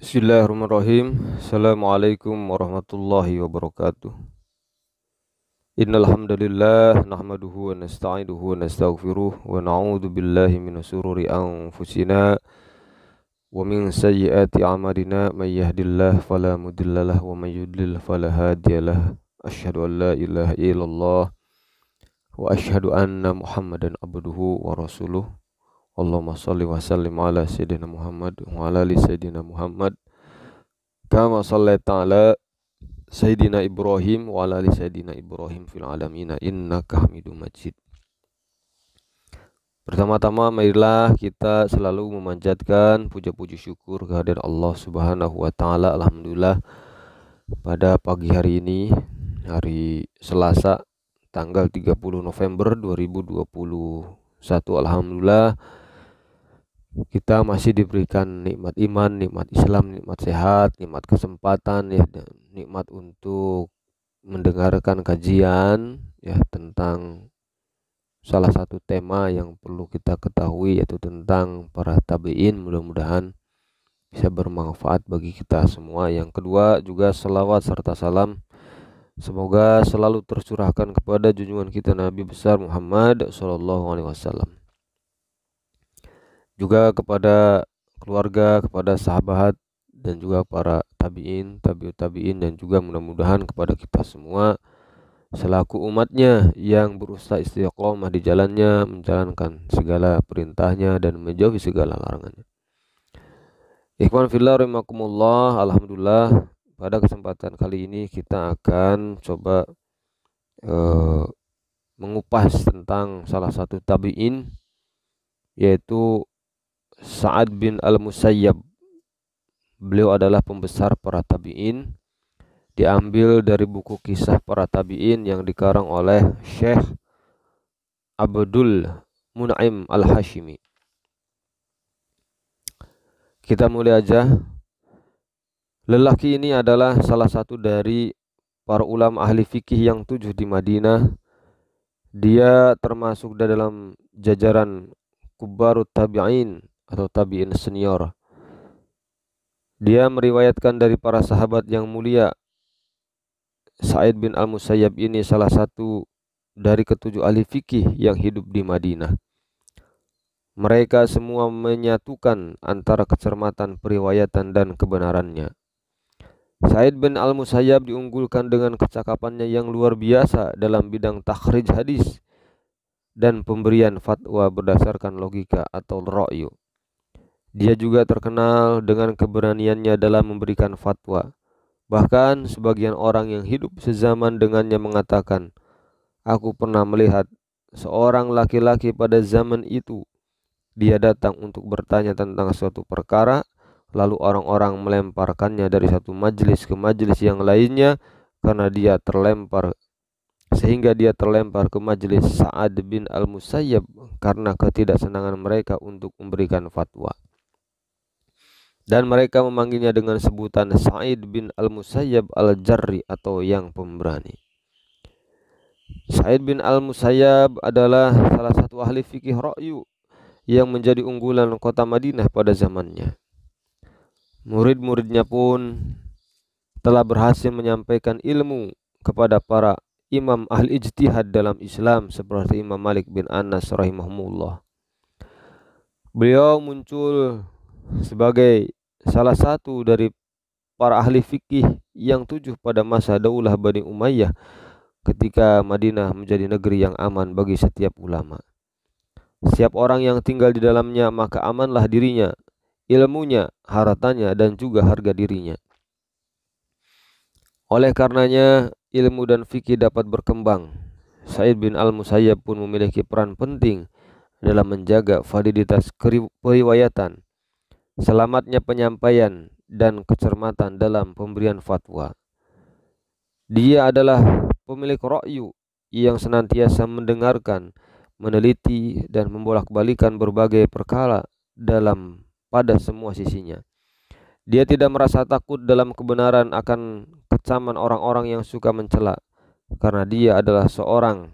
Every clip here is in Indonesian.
Bismillahirrahmanirrahim. Assalamualaikum warahmatullahi wabarakatuh. Innal hamdalillah nahmaduhu wa nasta'inuhu wa nastaghfiruh wa na'udzu billahi min shururi anfusina wa min sayyiati a'malina may yahdihillahu fala mudhillalah wa may yudlil fala hadiyalah. Asyhadu an la ilaha illallah wa asyhadu anna Muhammadan abduhu wa rasuluh. Allahumma shalli wa sallim ala sayyidina Muhammad wa ala ali sayyidina Muhammad kama shallaita ala Sayyidina Ibrahim wa ala ali Sayyidina Ibrahim fil alamina innaka Hamidum Majid. Pertama-tama marilah kita selalu memanjatkan puja-puji syukur kehadirat Allah Subhanahu wa taala. Alhamdulillah pada pagi hari ini, hari Selasa tanggal 30 November 2021, alhamdulillah kita masih diberikan nikmat iman, nikmat Islam, nikmat sehat, nikmat kesempatan ya, nikmat untuk mendengarkan kajian ya tentang salah satu tema yang perlu kita ketahui, yaitu tentang para tabi'in. Mudah-mudahan bisa bermanfaat bagi kita semua. Yang kedua juga selawat serta salam semoga selalu tercurahkan kepada junjungan kita Nabi besar Muhammad SAW, juga kepada keluarga, kepada sahabat, dan juga para tabi'in, tabi'ut tabi'in, dan juga mudah-mudahan kepada kita semua selaku umatnya yang berusaha istiqomah di jalannya, menjalankan segala perintahnya dan menjauhi segala larangannya. Ikhwan fillah rahimakumullah, alhamdulillah pada kesempatan kali ini kita akan coba mengupas tentang salah satu tabi'in, yaitu Sa'ad bin Al-Musayyab. Beliau adalah pembesar para tabi'in, diambil dari buku kisah para tabi'in yang dikarang oleh Syekh Abdul Mun'im Al-Hashimi. Kita mulai aja. Lelaki ini adalah salah satu dari para ulama ahli fikih yang 7 di Madinah. Dia termasuk dalam jajaran kubarut tabi'in atau tabi'in senior. Dia meriwayatkan dari para sahabat yang mulia. Sa'id bin Al-Musayyab ini salah satu dari ketujuh ahli fikih yang hidup di Madinah. Mereka semua menyatukan antara kecermatan periwayatan dan kebenarannya. Sa'id bin Al-Musayyab diunggulkan dengan kecakapannya yang luar biasa dalam bidang takhrij hadis dan pemberian fatwa berdasarkan logika atau ra'yu. Dia juga terkenal dengan keberaniannya dalam memberikan fatwa. Bahkan sebagian orang yang hidup sezaman dengannya mengatakan, "Aku pernah melihat seorang laki-laki pada zaman itu. Dia datang untuk bertanya tentang suatu perkara, lalu orang-orang melemparkannya dari satu majelis ke majelis yang lainnya sehingga dia terlempar ke majelis Sa'ad bin Al-Musayyab karena ketidaksenangan mereka untuk memberikan fatwa. Dan mereka memanggilnya dengan sebutan Sa'id bin Al-Musayyab Al-Jarri atau yang pemberani." Sa'id bin Al-Musayyab adalah salah satu ahli fikih ra'yu yang menjadi unggulan kota Madinah pada zamannya. Murid-muridnya pun telah berhasil menyampaikan ilmu kepada para imam ahli ijtihad dalam Islam seperti Imam Malik bin Anas rahimahumullah. Beliau muncul sebagai salah satu dari para ahli fikih yang 7 pada masa Daulah Bani Umayyah ketika Madinah menjadi negeri yang aman bagi setiap ulama. Setiap orang yang tinggal di dalamnya maka amanlah dirinya, ilmunya, hartanya, dan juga harga dirinya. Oleh karenanya ilmu dan fikih dapat berkembang. Sa'id bin Al-Musayyab pun memiliki peran penting dalam menjaga validitas periwayatan, selamatnya penyampaian, dan kecermatan dalam pemberian fatwa. Dia adalah pemilik ra'yu yang senantiasa mendengarkan, meneliti, dan membolak-balikan berbagai perkara pada semua sisinya. Dia tidak merasa takut dalam kebenaran akan kecaman orang-orang yang suka mencela, karena dia adalah seorang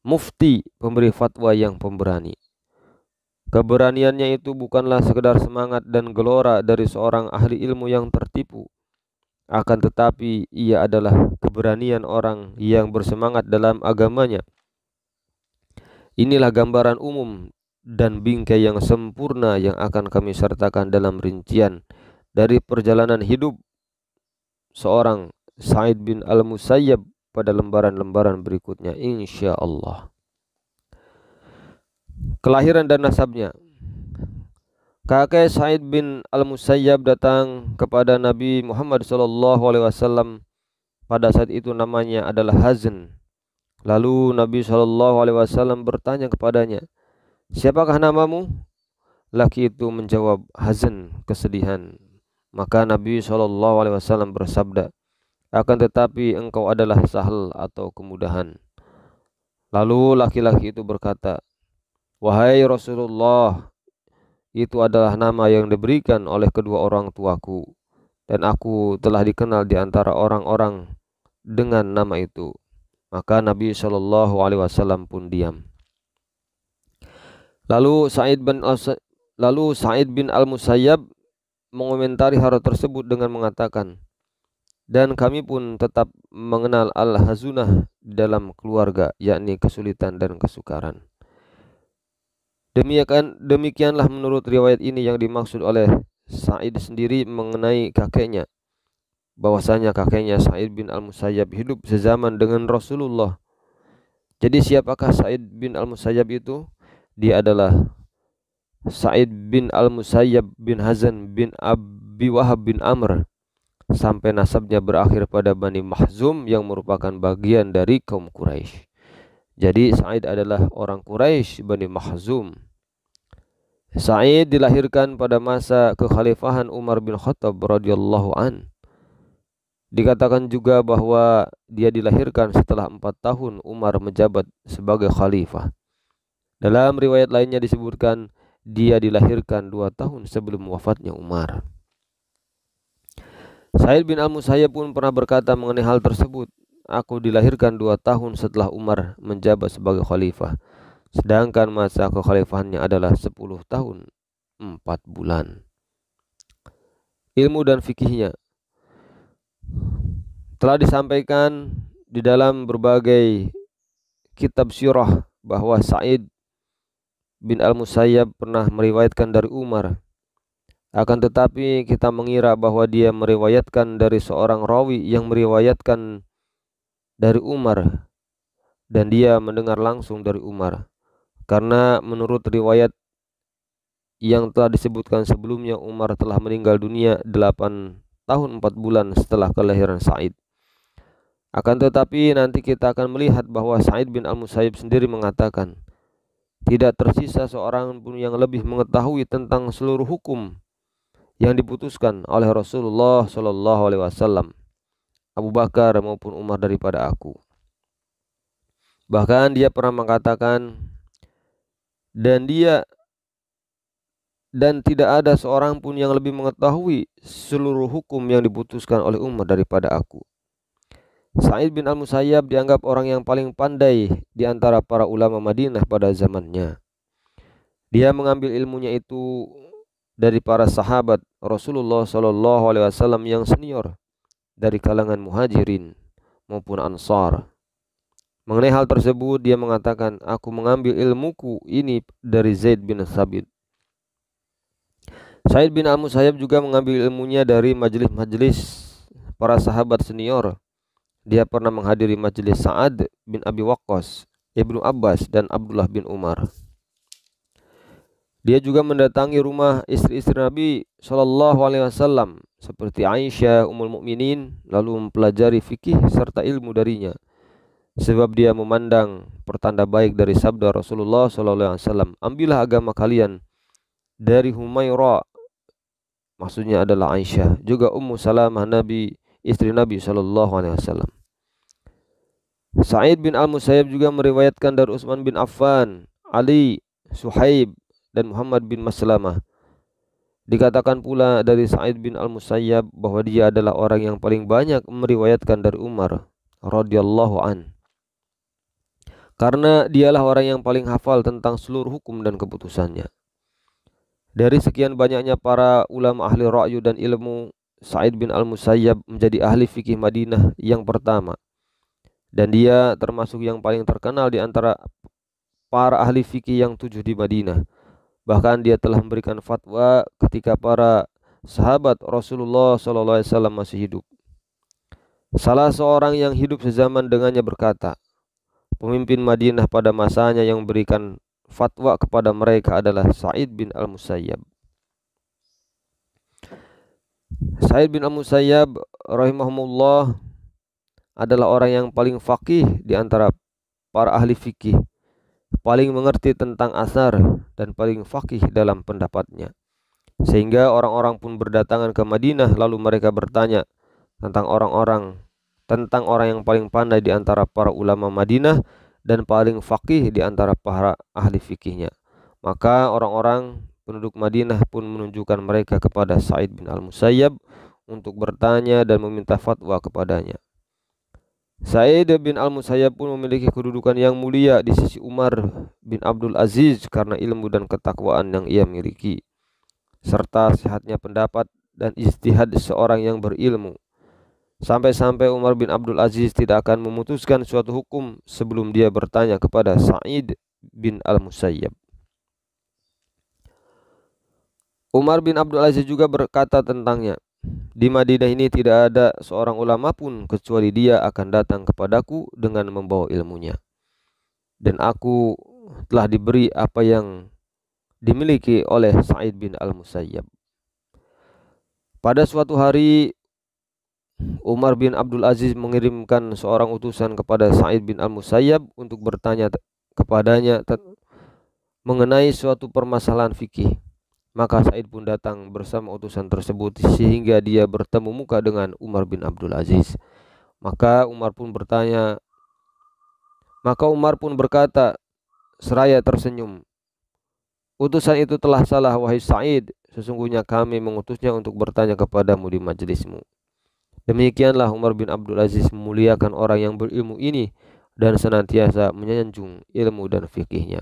mufti, pemberi fatwa yang pemberani. Keberaniannya itu bukanlah sekedar semangat dan gelora dari seorang ahli ilmu yang tertipu, akan tetapi ia adalah keberanian orang yang bersemangat dalam agamanya. Inilah gambaran umum dan bingkai yang sempurna yang akan kami sertakan dalam rincian dari perjalanan hidup seorang Sa'id bin Al-Musayyab pada lembaran-lembaran berikutnya insya Allah. Kelahiran dan nasabnya. Kakek Sa'id bin Al-Musayyab datang kepada Nabi Muhammad SAW. Pada saat itu namanya adalah Hazn. Lalu Nabi SAW bertanya kepadanya, "Siapakah namamu?" Laki itu menjawab, "Hazn," kesedihan. Maka Nabi SAW bersabda, "Akan tetapi engkau adalah Sahal atau kemudahan." Lalu laki-laki itu berkata, "Wahai Rasulullah, itu adalah nama yang diberikan oleh kedua orang tuaku, dan aku telah dikenal di antara orang-orang dengan nama itu." Maka Nabi SAW pun diam. Lalu Sa'id bin Al-Musayyab mengomentari hal tersebut dengan mengatakan, "Dan kami pun tetap mengenal Al-Hazunah dalam keluarga, yakni kesulitan dan kesukaran." Demikianlah menurut riwayat ini yang dimaksud oleh Sa'id sendiri mengenai kakeknya, bahwasanya kakeknya Sa'id bin Al-Musayyab hidup sezaman dengan Rasulullah. Jadi siapakah Sa'id bin Al-Musayyab itu? Dia adalah Sa'id bin Al-Musayyab bin Hazan bin Abi Wahab bin Amr, sampai nasabnya berakhir pada Bani Mahzum yang merupakan bagian dari kaum Quraisy. Jadi Sa'id adalah orang Quraisy Bani Mahzum. Sa'id dilahirkan pada masa kekhalifahan Umar bin Khattab radhiyallahu an. Dikatakan juga bahwa dia dilahirkan setelah 4 tahun Umar menjabat sebagai khalifah. Dalam riwayat lainnya disebutkan dia dilahirkan 2 tahun sebelum wafatnya Umar. Sa'id bin Al-Musayyab pun pernah berkata mengenai hal tersebut, "Aku dilahirkan 2 tahun setelah Umar menjabat sebagai khalifah, sedangkan masa kekhalifahannya adalah 10 tahun 4 bulan. Ilmu dan fikihnya telah disampaikan di dalam berbagai kitab sirah bahwa Sa'id bin Al-Musayyab pernah meriwayatkan dari Umar. Akan tetapi kita mengira bahwa dia meriwayatkan dari seorang rawi yang meriwayatkan dari Umar, dan dia mendengar langsung dari Umar. Karena menurut riwayat yang telah disebutkan sebelumnya, Umar telah meninggal dunia 8 tahun 4 bulan setelah kelahiran Sa'id. Akan tetapi nanti kita akan melihat bahwa Sa'id bin Al-Musayyib sendiri mengatakan, tidak tersisa seorang pun yang lebih mengetahui tentang seluruh hukum yang diputuskan oleh Rasulullah SAW, Abu Bakar maupun Umar daripada aku. Bahkan dia pernah mengatakan, dan tidak ada seorang pun yang lebih mengetahui seluruh hukum yang diputuskan oleh Umar daripada aku. Sa'id bin Al-Musayyab dianggap orang yang paling pandai di antara para ulama Madinah pada zamannya. Dia mengambil ilmunya itu dari para sahabat Rasulullah SAW yang senior dari kalangan muhajirin maupun ansar. Mengenai hal tersebut dia mengatakan, "Aku mengambil ilmuku ini dari Zaid bin Thabit." Sa'id bin Al-Musayyab juga mengambil ilmunya dari majelis-majelis para sahabat senior. Dia pernah menghadiri majelis Sa'ad bin Abi Waqqas, Ibnu Abbas, dan Abdullah bin Umar. Dia juga mendatangi rumah istri-istri Nabi SAW seperti Aisyah Ummul Mukminin, lalu mempelajari fikih serta ilmu darinya. Sebab dia memandang pertanda baik dari sabda Rasulullah SAW, "Ambillah agama kalian dari Humairah," maksudnya adalah Aisyah, juga Ummu Salamah, istri Nabi SAW. Sa'id bin Al-Musayyab juga meriwayatkan dari Utsman bin Affan, Ali, Suhaib, dan Muhammad bin Maslamah. Dikatakan pula dari Sa'id bin Al-Musayyab bahwa dia adalah orang yang paling banyak meriwayatkan dari Umar radhiyallahu an, karena dialah orang yang paling hafal tentang seluruh hukum dan keputusannya. Dari sekian banyaknya para ulama ahli ra'yu dan ilmu, Sa'id bin Al-Musayyab menjadi ahli fikih Madinah yang pertama, dan dia termasuk yang paling terkenal di antara para ahli fikih yang 7 di Madinah. Bahkan dia telah memberikan fatwa ketika para sahabat Rasulullah SAW masih hidup. Salah seorang yang hidup sezaman dengannya berkata, pemimpin Madinah pada masanya yang memberikan fatwa kepada mereka adalah Sa'id bin Al-Musayyab. Sa'id bin Al-Musayyab rahimahumullah adalah orang yang paling faqih di antara para ahli fikih, paling mengerti tentang asar dan paling faqih dalam pendapatnya. Sehingga orang-orang pun berdatangan ke Madinah lalu mereka bertanya tentang orang yang paling pandai di antara para ulama Madinah dan paling faqih di antara para ahli fikihnya. Maka orang-orang penduduk Madinah pun menunjukkan mereka kepada Sa'id bin Al-Musayyab untuk bertanya dan meminta fatwa kepadanya. Sa'id bin Al-Musayyab pun memiliki kedudukan yang mulia di sisi Umar bin Abdul Aziz karena ilmu dan ketakwaan yang ia miliki, serta sehatnya pendapat dan ijtihad seorang yang berilmu. Sampai-sampai Umar bin Abdul Aziz tidak akan memutuskan suatu hukum sebelum dia bertanya kepada Sa'id bin Al-Musayyab. Umar bin Abdul Aziz juga berkata tentangnya, di Madinah ini tidak ada seorang ulama pun kecuali dia akan datang kepadaku dengan membawa ilmunya. Dan aku telah diberi apa yang dimiliki oleh Sa'id bin Al-Musayyab. Pada suatu hari Umar bin Abdul Aziz mengirimkan seorang utusan kepada Sa'id bin Al-Musayyab untuk bertanya kepadanya mengenai suatu permasalahan fikih. Maka Sa'id pun datang bersama utusan tersebut sehingga dia bertemu muka dengan Umar bin Abdul Aziz. Maka Umar pun berkata seraya tersenyum, utusan itu telah salah wahai Sa'id, sesungguhnya kami mengutusnya untuk bertanya kepadamu di majelismu. Demikianlah Umar bin Abdul Aziz memuliakan orang yang berilmu ini dan senantiasa menyanjung ilmu dan fikihnya.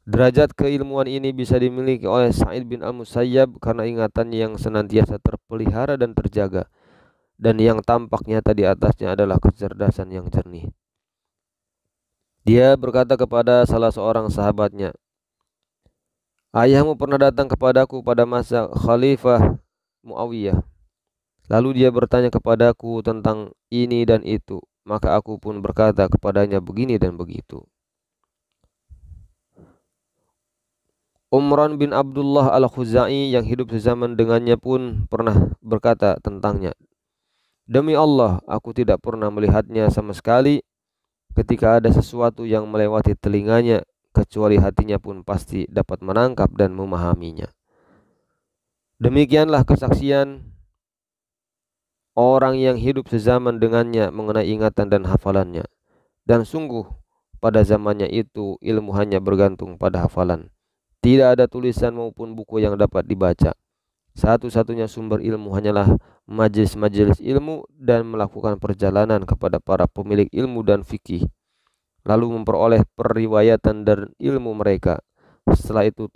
Derajat keilmuan ini bisa dimiliki oleh Sa'id bin Al-Musayyab karena ingatannya yang senantiasa terpelihara dan terjaga, dan yang tampak nyata di atasnya adalah kecerdasan yang jernih. Dia berkata kepada salah seorang sahabatnya, ayahmu pernah datang kepadaku pada masa Khalifah Muawiyah. Lalu dia bertanya kepadaku tentang ini dan itu, maka aku pun berkata kepadanya begini dan begitu. Umran bin Abdullah Al-Khuzai yang hidup sezaman dengannya pun pernah berkata tentangnya, demi Allah, aku tidak pernah melihatnya sama sekali ketika ada sesuatu yang melewati telinganya, kecuali hatinya pun pasti dapat menangkap dan memahaminya. Demikianlah kesaksian orang yang hidup sezaman dengannya mengenai ingatan dan hafalannya. Dan sungguh pada zamannya itu ilmu hanya bergantung pada hafalan. Tidak ada tulisan maupun buku yang dapat dibaca. Satu-satunya sumber ilmu hanyalah majelis-majelis ilmu dan melakukan perjalanan kepada para pemilik ilmu dan fikih, lalu memperoleh periwayatan dan ilmu mereka. Setelah itu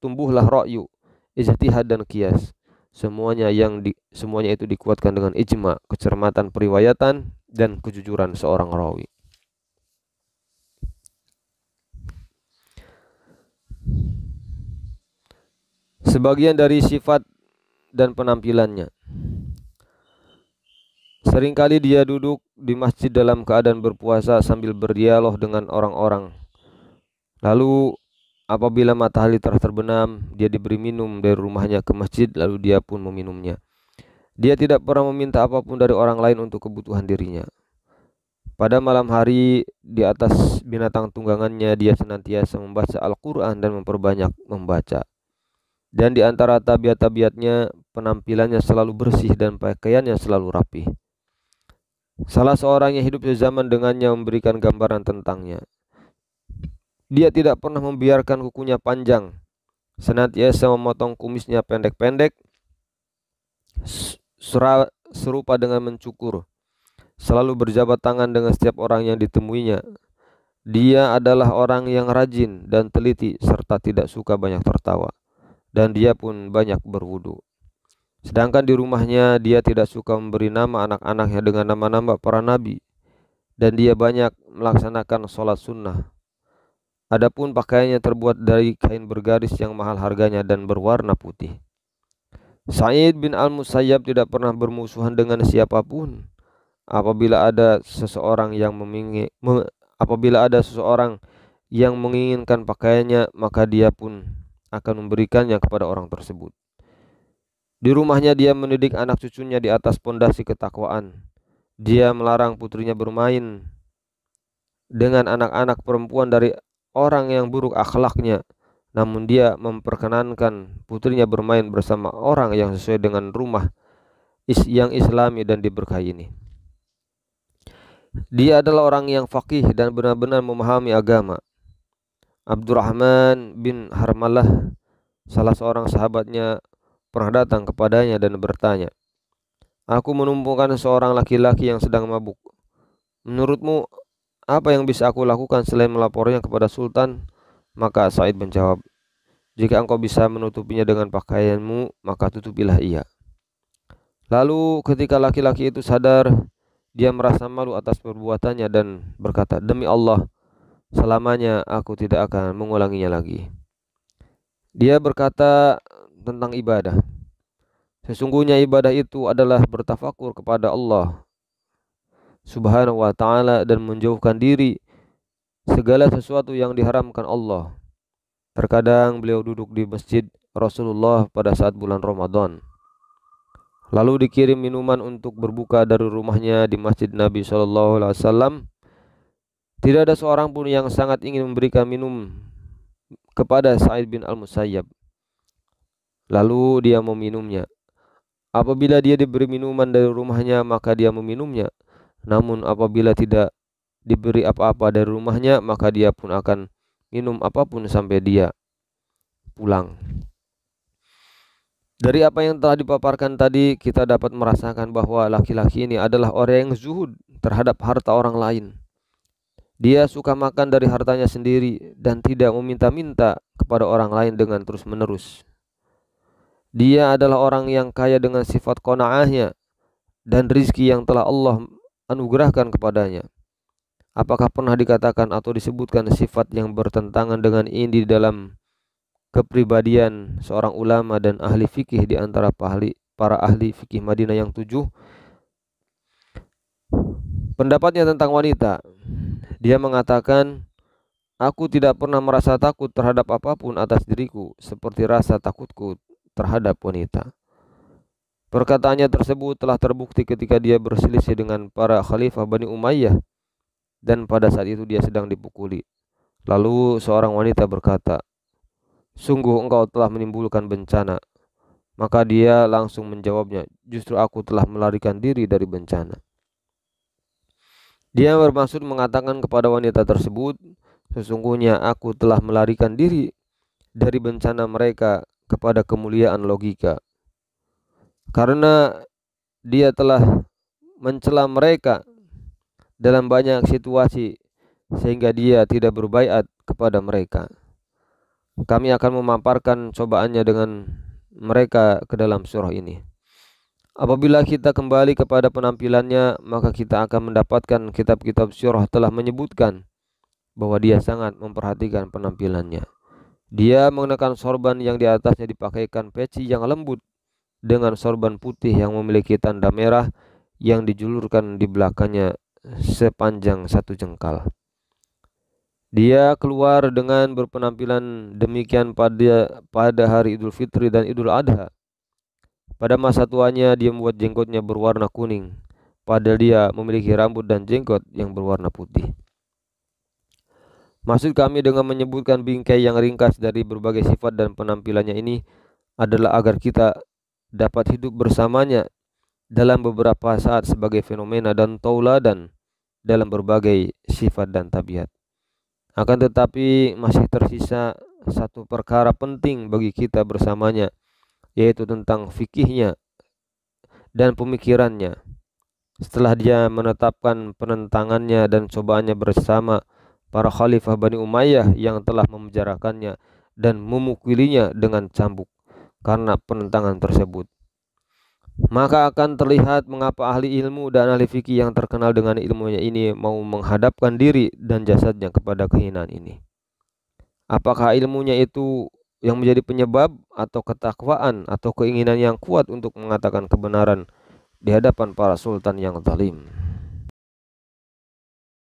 tumbuhlah ra'yu, ijtihad dan qiyas. Semuanya itu dikuatkan dengan ijma, kecermatan periwayatan dan kejujuran seorang rawi. Sebagian dari sifat dan penampilannya. Seringkali dia duduk di masjid dalam keadaan berpuasa sambil berdialog dengan orang-orang. Lalu apabila matahari telah terbenam, dia diberi minum dari rumahnya ke masjid, lalu dia pun meminumnya. Dia tidak pernah meminta apapun dari orang lain untuk kebutuhan dirinya. Pada malam hari, di atas binatang tunggangannya, dia senantiasa membaca Al-Quran dan memperbanyak membaca. Dan di antara tabiat-tabiatnya, penampilannya selalu bersih dan pakaiannya selalu rapi. Salah seorang yang hidup sezaman dengannya memberikan gambaran tentangnya. Dia tidak pernah membiarkan kukunya panjang, senantiasa memotong kumisnya pendek-pendek, serupa dengan mencukur. Selalu berjabat tangan dengan setiap orang yang ditemuinya, Dia adalah orang yang rajin dan teliti serta tidak suka banyak tertawa, dan dia pun banyak berwudu. Sedangkan di rumahnya dia tidak suka memberi nama anak-anaknya dengan nama-nama para nabi, dan dia banyak melaksanakan sholat sunnah. Adapun pakaiannya terbuat dari kain bergaris yang mahal harganya dan berwarna putih. Sa'id bin Al-Musayyab tidak pernah bermusuhan dengan siapapun. Apabila ada seseorang yang menginginkan pakaiannya, maka dia pun akan memberikannya kepada orang tersebut. Di rumahnya dia mendidik anak cucunya di atas pondasi ketakwaan. Dia melarang putrinya bermain dengan anak-anak perempuan dari orang yang buruk akhlaknya, namun dia memperkenankan putrinya bermain bersama orang yang sesuai dengan rumah yang islami dan diberkahi ini. Dia adalah orang yang faqih dan benar-benar memahami agama. Abdurrahman bin Harmalah, salah seorang sahabatnya, pernah datang kepadanya dan bertanya, "Aku menemukan seorang laki-laki yang sedang mabuk. Menurutmu, apa yang bisa aku lakukan selain melapornya kepada sultan?" Maka Sa'id menjawab, "Jika engkau bisa menutupinya dengan pakaianmu, maka tutupilah ia." Lalu ketika laki-laki itu sadar, dia merasa malu atas perbuatannya dan berkata, "Demi Allah, selamanya aku tidak akan mengulanginya lagi." Dia berkata tentang ibadah, "Sesungguhnya ibadah itu adalah bertafakur kepada Allah Subhanahu wa ta'ala dan menjauhkan diri segala sesuatu yang diharamkan Allah." Terkadang beliau duduk di masjid Rasulullah pada saat bulan Ramadan, lalu dikirim minuman untuk berbuka dari rumahnya di masjid Nabi SAW. Tidak ada seorang pun yang sangat ingin memberikan minum kepada Sa'id bin Al-Musayyab, lalu dia meminumnya. Apabila dia diberi minuman dari rumahnya, maka dia meminumnya. Namun apabila tidak diberi apa-apa dari rumahnya, maka dia pun akan minum apapun sampai dia pulang. Dari apa yang telah dipaparkan tadi, kita dapat merasakan bahwa laki-laki ini adalah orang yang zuhud terhadap harta orang lain. Dia suka makan dari hartanya sendiri dan tidak meminta-minta kepada orang lain dengan terus-menerus. Dia adalah orang yang kaya dengan sifat qanaahnya dan rizki yang telah Allah anugerahkan kepadanya. Apakah pernah dikatakan atau disebutkan sifat yang bertentangan dengan ini dalam kepribadian seorang ulama dan ahli fikih di antara para ahli fikih Madinah yang 7? Pendapatnya tentang wanita, dia mengatakan, "Aku tidak pernah merasa takut terhadap apapun atas diriku seperti rasa takutku terhadap wanita." Perkataannya tersebut telah terbukti ketika dia berselisih dengan para khalifah Bani Umayyah, dan pada saat itu dia sedang dipukuli. Lalu seorang wanita berkata, "Sungguh engkau telah menimbulkan bencana." Maka dia langsung menjawabnya, "Justru aku telah melarikan diri dari bencana." Dia bermaksud mengatakan kepada wanita tersebut, "Sesungguhnya aku telah melarikan diri dari bencana mereka kepada kemuliaan logika." Karena dia telah mencela mereka dalam banyak situasi sehingga dia tidak berbaiat kepada mereka. Kami akan memaparkan cobaannya dengan mereka ke dalam surah ini. Apabila kita kembali kepada penampilannya, maka kita akan mendapatkan kitab-kitab surah telah menyebutkan bahwa dia sangat memperhatikan penampilannya. Dia mengenakan sorban yang di atasnya dipakaikan peci yang lembut dengan sorban putih yang memiliki tanda merah yang dijulurkan di belakangnya sepanjang 1 jengkal. Dia keluar dengan berpenampilan demikian pada hari Idul Fitri dan Idul Adha. Pada masa tuanya dia membuat jenggotnya berwarna kuning, padahal dia memiliki rambut dan jenggot yang berwarna putih. Maksud kami dengan menyebutkan bingkai yang ringkas dari berbagai sifat dan penampilannya ini adalah agar kita dapat hidup bersamanya dalam beberapa saat sebagai fenomena dan tauladan dalam berbagai sifat dan tabiat. Akan tetapi masih tersisa satu perkara penting bagi kita bersamanya, yaitu tentang fikihnya dan pemikirannya. Setelah dia menetapkan penentangannya dan cobaannya bersama, para khalifah Bani Umayyah yang telah memenjarakannya dan memukulinya dengan cambuk karena penentangan tersebut. Maka akan terlihat mengapa ahli ilmu dan ahli fikih yang terkenal dengan ilmunya ini mau menghadapkan diri dan jasadnya kepada kehinaan ini. Apakah ilmunya itu yang menjadi penyebab, atau ketakwaan atau keinginan yang kuat untuk mengatakan kebenaran di hadapan para sultan yang zalim?